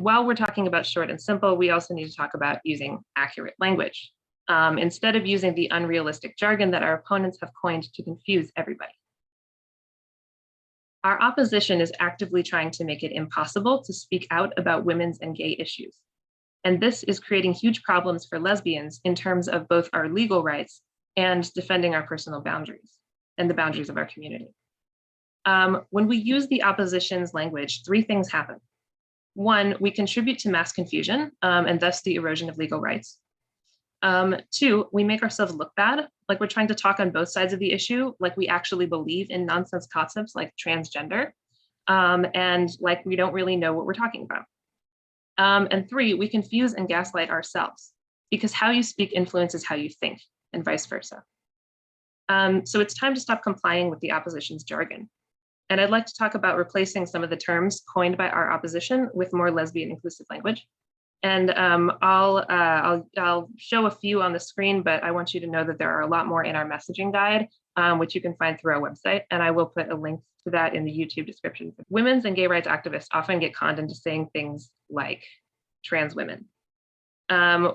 While we're talking about short and simple, we also need to talk about using accurate language, instead of using the unrealistic jargon that our opponents have coined to confuse everybody. Our opposition is actively trying to make it impossible to speak out about women's and gay issues. And this is creating huge problems for lesbians in terms of both our legal rights and defending our personal boundaries and the boundaries of our community. When we use the opposition's language, three things happen. One, we contribute to mass confusion and thus the erosion of legal rights. Two, we make ourselves look bad, like we're trying to talk on both sides of the issue, like we actually believe in nonsense concepts like transgender, and like we don't really know what we're talking about. And three, we confuse and gaslight ourselves because how you speak influences how you think and vice versa. So it's time to stop complying with the opposition's jargon. And I'd like to talk about replacing some of the terms coined by our opposition with more lesbian inclusive language. And I'll show a few on the screen, but I want you to know that there are a lot more in our messaging guide, which you can find through our website. And I will put a link to that in the YouTube description. Women's and gay rights activists often get conned into saying things like trans women.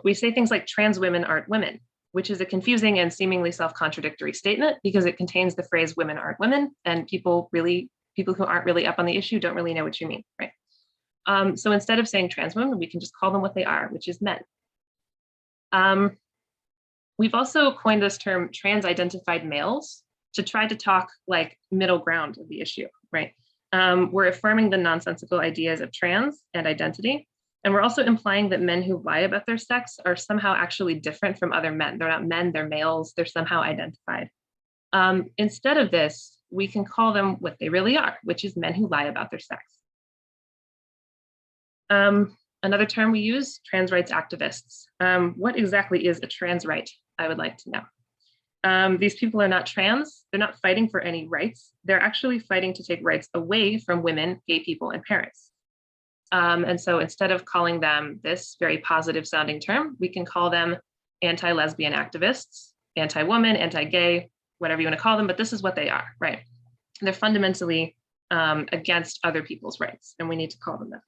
We say things like trans women aren't women, which is a confusing and seemingly self-contradictory statement because it contains the phrase women aren't women, and people who aren't really up on the issue don't really know what you mean, right? So instead of saying trans women, we can just call them what they are, which is men. We've also coined this term transidentified males to try to talk like middle ground of the issue, right? We're affirming the nonsensical ideas of trans and identity. And we're also implying that men who lie about their sex are somehow actually different from other men. They're not men, they're males, they're somehow identified. Instead of this, we can call them what they really are, which is men who lie about their sex. Another term we use, trans rights activists. What exactly is a trans right? I would like to know. These people are not trans, they're not fighting for any rights. They're actually fighting to take rights away from women, gay people, and parents. And so instead of calling them this very positive sounding term, we can call them anti-lesbian activists, anti-woman, anti-gay, whatever you want to call them, but this is what they are, right? They're fundamentally against other people's rights, and we need to call them that.